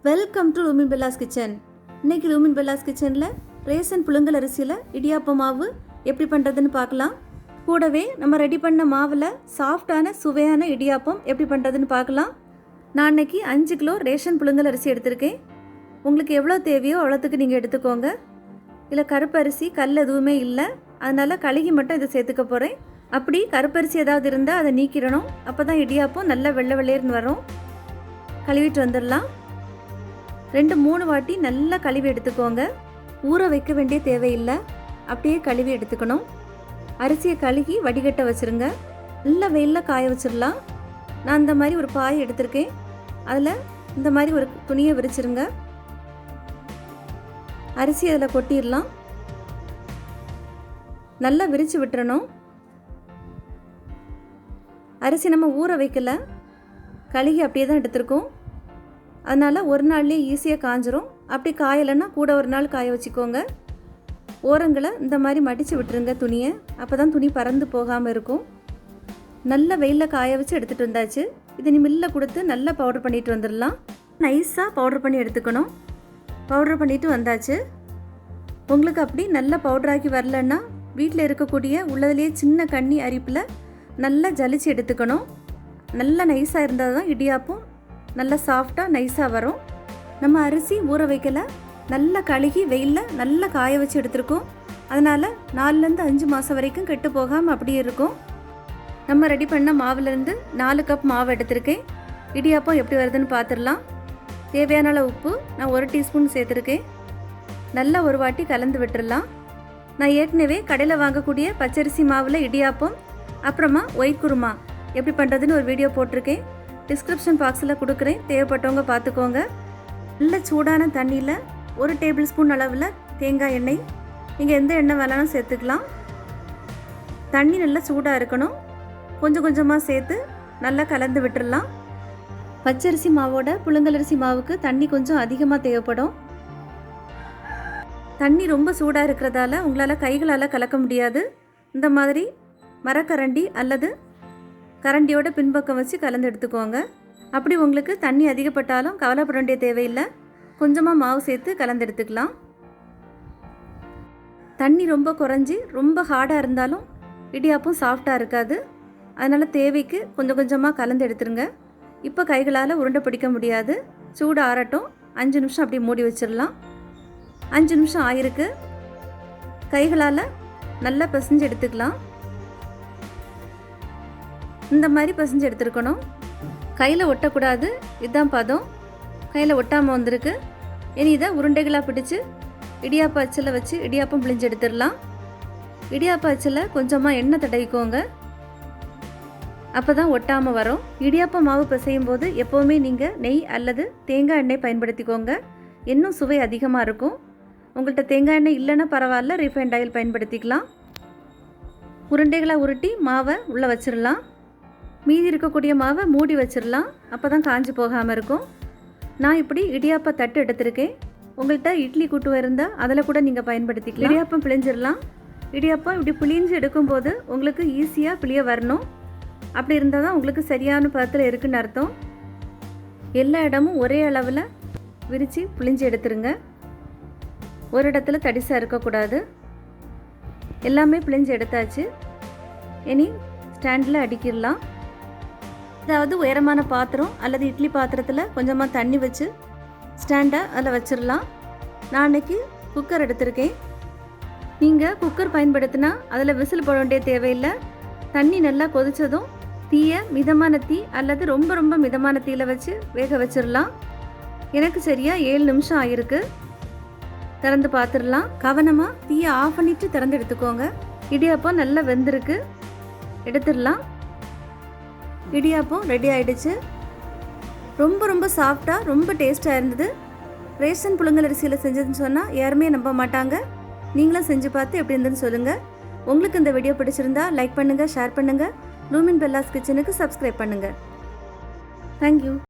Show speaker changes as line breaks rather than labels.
Welcome to லூமின் Bella's kitchen. இன்னைக்கு லூமின் Bella's கிச்சனில் ration புழுங்கல் அரிசியில் இடியாப்ப மாவு எப்படி பண்ணுறதுன்னு பார்க்கலாம். கூடவே நம்ம ரெடி பண்ண மாவில் சாஃப்டான சுவையான இடியாப்பம் எப்படி பண்ணுறதுன்னு பார்க்கலாம். நான் இன்னைக்கு 5 கிலோ ரேஷன் புழுங்கல் அரிசி எடுத்திருக்கேன். உங்களுக்கு எவ்வளோ தேவையோ அவ்வளோத்துக்கு நீங்கள் எடுத்துக்கோங்க. இதில் கருப்பரிசி கல் எதுவுமே இல்லை, அதனால் கழுகி மட்டும் இதை சேர்த்துக்க போகிறேன். அப்படி கருப்பரிசி ஏதாவது இருந்தால் அதை நீக்கிடணும். அப்போ தான் இடியாப்பம் நல்லா வெள்ளை வெள்ளையர்னு வரும். கழுவிட்டு வந்துடலாம். 2-3 வாட்டி நல்லா கழுவி எடுத்துக்கோங்க. ஊற வைக்க வேண்டிய தேவையில்லை, அப்படியே கழுவி எடுத்துக்கணும். அரிசியை கழுகி வடிகட்ட வச்சுருங்க. நல்லா வெயிலில் காய வச்சிடலாம். நான் இந்த மாதிரி ஒரு பாய் எடுத்திருக்கேன். அதில் இந்த மாதிரி ஒரு துணியை விரிச்சிருங்க. அரிசி அதில் கொட்டிடலாம். நல்லா விரித்து விட்டுறணும். அரிசி நம்ம ஊற வைக்கல, கழுகி அப்படியே தான் எடுத்துருக்கோம். அதனால் ஒரு நாள்லேயே ஈஸியாக காஞ்சிரும். அப்படி காயலைன்னா கூட ஒரு நாள் காய வச்சுக்கோங்க. ஓரங்களை இந்த மாதிரி மடித்து விட்டுருங்க துணியை, அப்போ தான் துணி பறந்து போகாமல் இருக்கும். நல்ல வெயிலில் காய வச்சு எடுத்துகிட்டு வந்தாச்சு. இதை நீ மில்லில் கொடுத்து நல்லா பவுடர் பண்ணிட்டு வந்துடலாம். நைஸாக பவுடர் பண்ணி எடுத்துக்கணும். பவுடர் பண்ணிவிட்டு வந்தாச்சு. உங்களுக்கு அப்படி நல்ல பவுடராக்கி வரலன்னா வீட்டில் இருக்கக்கூடிய உள்ளதுலேயே சின்ன கண்ணி அரிப்பில் நல்லா ஜலிச்சு எடுத்துக்கணும். நல்லா நைஸாக இருந்தால் தான் இடியாப்பம் நல்லா சாஃப்டாக நைஸாக வரும். நம்ம அரிசி ஊற வைக்கல, நல்லா கழுகி வெயிலில் நல்லா காய வச்சு எடுத்துருக்கோம். அதனால் 4லேருந்து 5 மாதம் வரைக்கும் கெட்டு போகாமல் அப்படியே இருக்கும். நம்ம ரெடி பண்ண மாவுலேருந்து 4 கப் மாவு எடுத்திருக்கேன். இடியாப்பம் எப்படி வருதுன்னு பார்த்துடலாம். தேவையான அளவு உப்பு நான் 1 டீஸ்பூன் சேர்த்துருக்கேன். நல்லா ஒரு வாட்டி கலந்து விட்டுடலாம். நான் ஏற்கனவே கடையில் வாங்கக்கூடிய பச்சரிசி மாவில் இடியாப்பம் அப்புறமா ஒயிட் குருமா எப்படி பண்ணுறதுன்னு ஒரு வீடியோ போட்டிருக்கேன். டிஸ்கிரிப்ஷன் பாக்ஸில் கொடுக்குறேன், தேவைப்பட்டவங்க பார்த்துக்கோங்க. நல்ல சூடான தண்ணியில் 1 டேபிள் ஸ்பூன் அளவில் தேங்காய் எண்ணெய், நீங்கள் எந்த எண்ணெய் வேணாலும் சேர்த்துக்கலாம். தண்ணி நல்லா சூடாக இருக்கணும். கொஞ்சம் கொஞ்சமாக சேர்த்து நல்லா கலந்து விட்டுடலாம். பச்சரிசி மாவோட புழுங்கலரிசி மாவுக்கு தண்ணி கொஞ்சம் அதிகமாக தேவைப்படும். தண்ணி ரொம்ப சூடாக இருக்கிறதால உங்களால் கைகளால் கலக்க முடியாது. இந்த மாதிரி மரக்கரண்டி அல்லது கரண்டியோட பின்பக்கம் வச்சு கலந்து எடுத்துக்கோங்க. அப்படி உங்களுக்கு தண்ணி அதிகப்பட்டாலும் கவலைப்பட வேண்டிய தேவையில்லை. கொஞ்சமாக மாவு சேர்த்து கலந்து எடுத்துக்கலாம். தண்ணி ரொம்ப குறைஞ்சி ரொம்ப ஹார்டாக இருந்தாலும் இடியாப்பம் சாஃப்டாக இருக்காது. அதனால் தேவைக்கு கொஞ்சம் கொஞ்சமாக கலந்து எடுத்துருங்க. இப்போ கைகளால் உருண்டை பிடிக்க முடியாது. சூடு ஆறட்டும். 5 நிமிஷம் அப்படி மூடி வச்சிடலாம். 5 நிமிஷம் ஆயிருக்கு. கைகளால் நல்லா பிசைஞ்சு எடுத்துக்கலாம். இந்த மாதிரி பிசைஞ்சு எடுத்துருக்கணும். கையில் ஒட்டக்கூடாது. இதுதான் பதம். கையில் ஒட்டாமல் வந்திருக்கு. இனி இதை உருண்டைகளாக பிடிச்சி இடியாப்ப அச்சில் வச்சு இடியாப்பம் பிழிஞ்சு எடுத்துடலாம். இடியாப்ப அச்சில் கொஞ்சமாக எண்ணெய் தடவிக்கோங்க, அப்போ தான் ஒட்டாமல் வரும். இடியாப்ப மாவு பிசையும் போது எப்போவுமே நீங்கள் நெய் அல்லது தேங்காய் எண்ணெய் பயன்படுத்திக்கோங்க. இன்னும் சுவை அதிகமாக இருக்கும். உங்கள்கிட்ட தேங்காய் எண்ணெய் இல்லைன்னா பரவாயில்ல, ரீஃபைண்ட் ஆயில் பயன்படுத்திக்கலாம். உருண்டைகளாக உருட்டி மாவை உள்ளே வச்சிடலாம். மீதி இருக்கக்கூடிய மாவை மூடி வச்சிடலாம். அப்போ தான் காஞ்சி போகாமல் இருக்கும். நான் இப்படி இடியாப்ப தட்டு எடுத்திருக்கேன். உங்கள்கிட்ட இட்லி கூட்டு இருந்தால் அதில் கூட நீங்கள் பயன்படுத்திக்கலாம். இடியாப்பம் பிழிஞ்சிடலாம். இடியாப்பம் இப்படி பிழிஞ்சு எடுக்கும்போது உங்களுக்கு ஈஸியாக பிழிய வரணும். அப்படி இருந்தால் தான் உங்களுக்கு சரியான பதத்தில் இருக்குன்னு அர்த்தம். எல்லா இடமும் ஒரே அளவில் விரித்து பிழிஞ்சு எடுத்துருங்க. ஒரு இடத்துல தடிசாக இருக்கக்கூடாது. எல்லாமே பிழிஞ்சு எடுத்தாச்சு. இனி ஸ்டாண்டில் அடிக்கிடலாம். அதாவது உயரமான பாத்திரம் அல்லது இட்லி பாத்திரத்தில் கொஞ்சமாக தண்ணி வச்சு ஸ்டாண்டை அதில் வச்சிடலாம். நான் அன்றைக்கி குக்கர் எடுத்திருக்கேன். நீங்கள் குக்கர் பயன்படுத்தினா அதில் விசில் போட வேண்டிய தேவையில்லை. தண்ணி நல்லா கொதித்ததும் தீயை மிதமான தீ அல்லது ரொம்ப ரொம்ப மிதமான தீயில் வச்சு வேக வச்சிடலாம். எனக்கு சரியாக 7 நிமிஷம் ஆகிருக்கு. திறந்து பார்த்துடலாம். கவனமாக தீயை ஆஃப் பண்ணிவிட்டு திறந்து எடுத்துக்கோங்க. இடியாப்பம் நல்லா வெந்திருக்கு. எடுத்துடலாம். இடியாப்பம் ரெடி ஆகிடுச்சு. ரொம்ப ரொம்ப சாஃப்டாக ரொம்ப டேஸ்ட்டாக இருந்தது. ரேஷன் புழுங்கல் அரிசியில் செஞ்சதுன்னு சொன்னால் யாருமே நம்ப மாட்டாங்க. நீங்களும் செஞ்சு பார்த்து எப்படி இருந்துன்னு சொல்லுங்கள். உங்களுக்கு இந்த வீடியோ பிடிச்சிருந்தா லைக் பண்ணுங்கள், ஷேர் பண்ணுங்கள். லூமின் பெல்லாஸ் கிச்சனுக்கு சப்ஸ்கிரைப் பண்ணுங்கள். தேங்க்யூ.